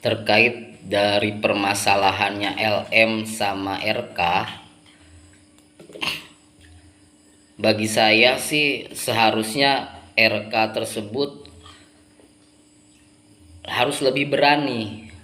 terkait dari permasalahannya LM sama RK. Bagi saya sih seharusnya RK tersebut harus lebih berani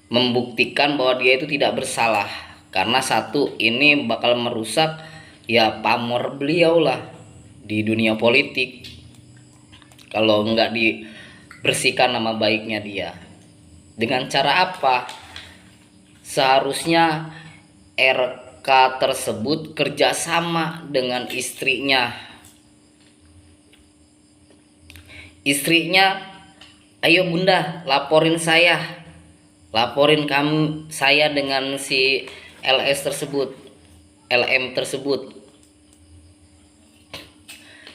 membuktikan bahwa dia itu tidak bersalah, karena satu, ini bakal merusak ya pamor beliau lah di dunia politik kalau nggak dibersihkan nama baiknya dia. Dengan cara apa? Seharusnya RK tersebut kerjasama dengan istrinya. Ayo bunda, laporin saya dengan si LM tersebut,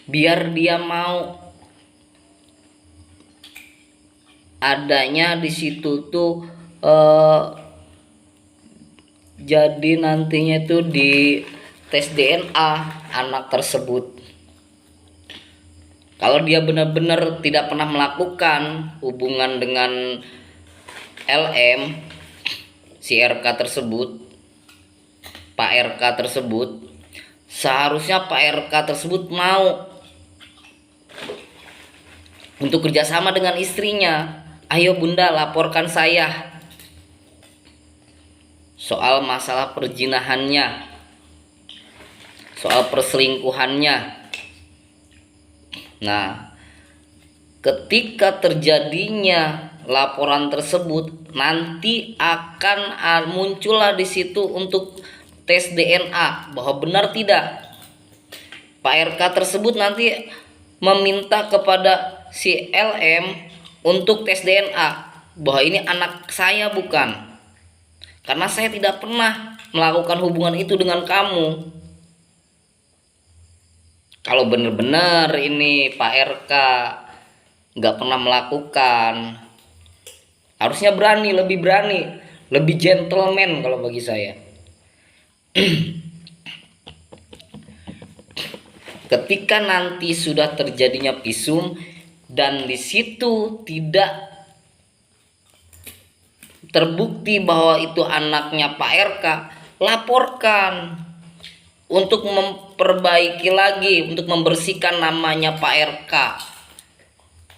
biar dia mau. Adanya di situ tuh jadi nantinya tuh di tes DNA anak tersebut. Kalau dia benar-benar tidak pernah melakukan hubungan dengan LM, si RK tersebut, Pak RK tersebut, seharusnya Pak RK tersebut mau untuk kerjasama dengan istrinya. Ayo bunda, laporkan saya soal masalah perzinahannya, soal perselingkuhannya. Nah, ketika terjadinya laporan tersebut, nanti akan muncullah di situ untuk tes DNA bahwa benar tidak Pak RK tersebut nanti meminta kepada si LM untuk tes DNA bahwa ini anak saya bukan, karena saya tidak pernah melakukan hubungan itu dengan kamu. Kalau benar-benar ini Pak RK nggak pernah melakukan, harusnya lebih berani, lebih gentleman kalau bagi saya. Ketika nanti sudah terjadinya visum dan di situ tidak terbukti bahwa itu anaknya Pak RK, laporkan untuk memperbaiki lagi, untuk membersihkan namanya Pak RK.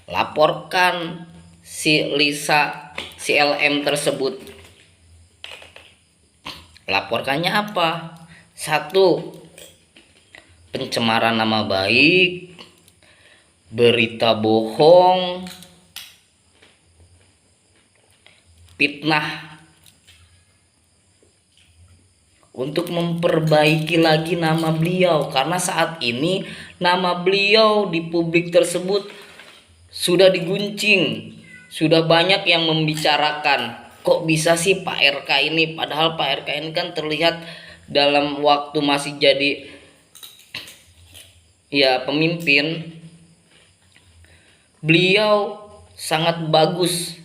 Laporkan si LM tersebut. Laporkannya apa? Satu, pencemaran nama baik, berita bohong, fitnah, untuk memperbaiki lagi nama beliau, karena saat ini nama beliau di publik tersebut sudah diguncing, sudah banyak yang membicarakan, kok bisa sih Pak RK ini, padahal Pak RK ini kan terlihat dalam waktu masih jadi ya pemimpin, beliau sangat bagus.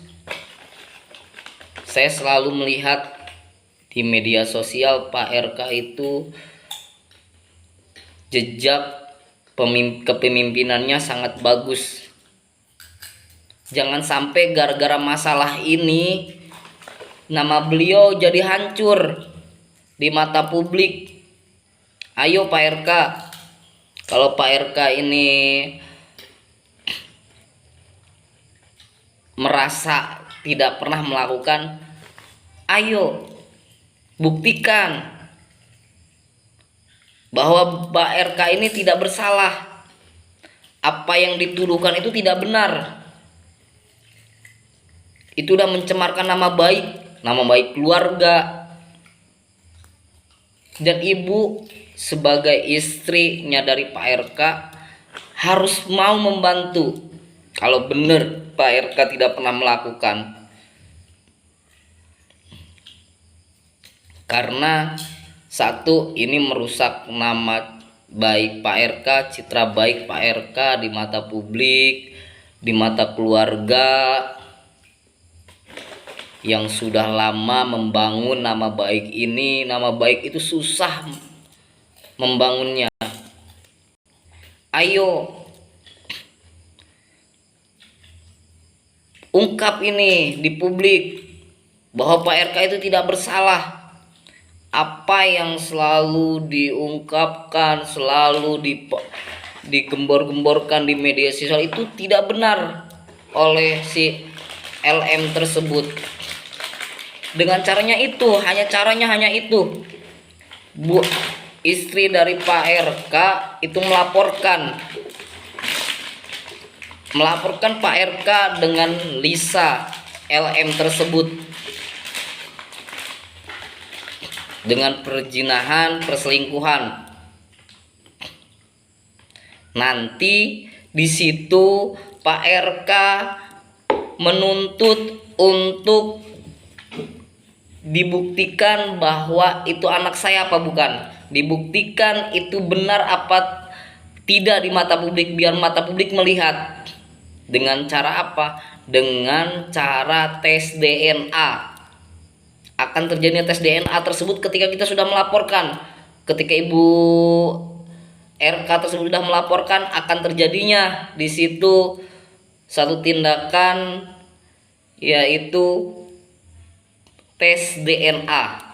Saya selalu melihat di media sosial Pak RK itu jejak kepemimpinannya sangat bagus. Jangan sampai gara-gara masalah ini nama beliau jadi hancur di mata publik. Ayo Pak RK, kalau Pak RK ini merasa tidak pernah melakukan, ayo buktikan bahwa Pak RK ini tidak bersalah. Apa yang dituduhkan itu tidak benar. Itu udah mencemarkan nama baik keluarga. Dan ibu sebagai istrinya dari Pak RK harus mau membantu kalau benar Pak RK tidak pernah melakukan. Karena satu, ini merusak nama baik Pak RK, citra baik Pak RK di mata publik, di mata keluarga yang sudah lama membangun nama baik ini. Nama baik itu susah membangunnya. Ayo ungkap ini di publik bahwa Pak RK itu tidak bersalah. Apa yang selalu diungkapkan, selalu digembor-gemborkan di media sosial itu tidak benar oleh si LM tersebut. Dengan caranya itu, caranya hanya itu. Bu, istri dari Pak RK itu melaporkan Pak RK dengan Lisa LM tersebut dengan perzinahan, perselingkuhan. Nanti di situ Pak RK menuntut untuk dibuktikan bahwa itu anak saya apa bukan, dibuktikan itu benar apa tidak di mata publik, biar mata publik melihat. Dengan cara apa? Dengan cara tes DNA. Akan terjadinya tes DNA tersebut ketika kita sudah melaporkan. Ketika Ibu RK tersebut sudah melaporkan, akan terjadinya di situ satu tindakan, yaitu tes DNA.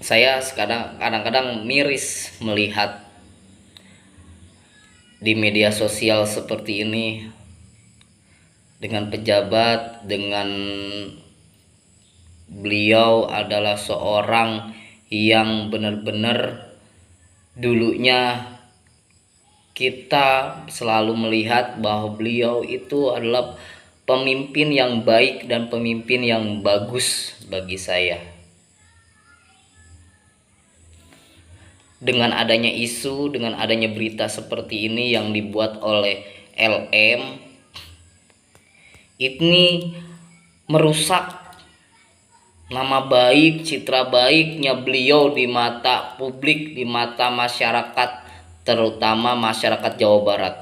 Saya kadang-kadang miris melihat di media sosial seperti ini, dengan pejabat, dengan beliau adalah seorang yang benar-benar dulunya kita selalu melihat bahwa beliau itu adalah pemimpin yang baik dan pemimpin yang bagus bagi saya. Dengan adanya isu, dengan adanya berita seperti ini yang dibuat oleh LM, ini merusak nama baik, citra baiknya beliau di mata publik, di mata masyarakat, terutama masyarakat Jawa Barat.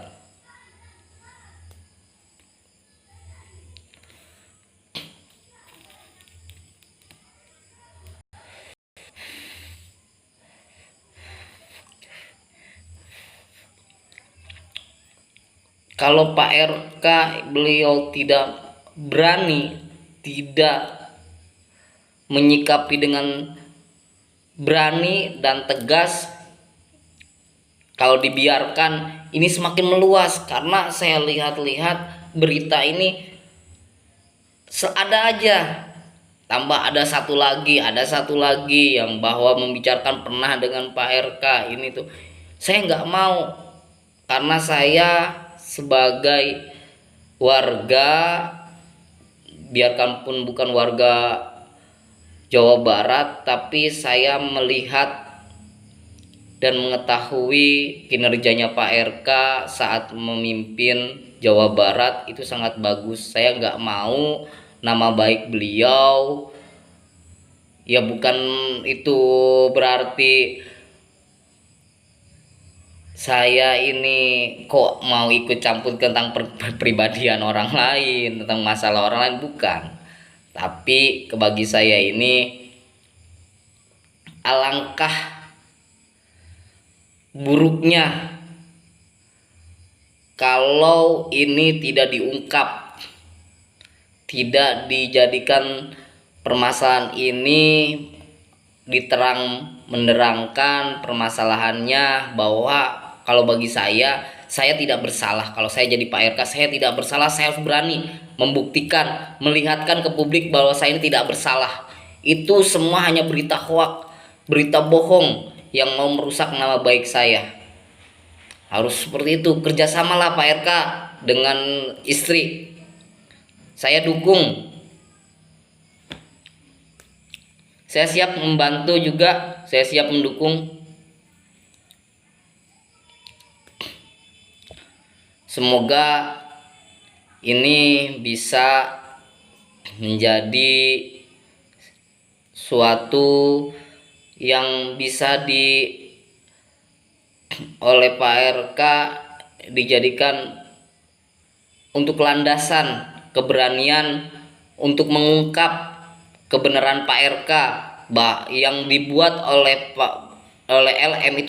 Kalau Pak RK beliau tidak berani, tidak menyikapi dengan berani dan tegas, kalau dibiarkan ini semakin meluas. Karena saya lihat-lihat berita ini seada aja, tambah ada satu lagi yang bahwa membicarakan pernah dengan Pak RK ini tuh. Saya nggak mau, karena saya sebagai warga, biarkan pun bukan warga Jawa Barat, tapi saya melihat dan mengetahui kinerjanya Pak RK saat memimpin Jawa Barat itu sangat bagus. Saya nggak mau nama baik beliau, ya bukan itu berarti saya ini kok mau ikut campur tentang pribadian orang lain, tentang masalah orang lain, bukan. Tapi bagi saya ini alangkah buruknya kalau ini tidak diungkap, tidak dijadikan permasalahan ini diterang menerangkan permasalahannya, bahwa kalau bagi saya tidak bersalah. Kalau saya jadi Pak RK, saya tidak bersalah. Saya harus berani membuktikan, melihatkan ke publik bahwa saya ini tidak bersalah. Itu semua hanya berita hoak, berita bohong yang mau merusak nama baik saya. Harus seperti itu. Kerjasamalah Pak RK dengan istri. Saya dukung. Saya siap membantu juga. Saya siap mendukung. Semoga ini bisa menjadi suatu yang bisa oleh Pak RK dijadikan untuk landasan keberanian untuk mengungkap kebenaran Pak RK yang dibuat oleh LM itu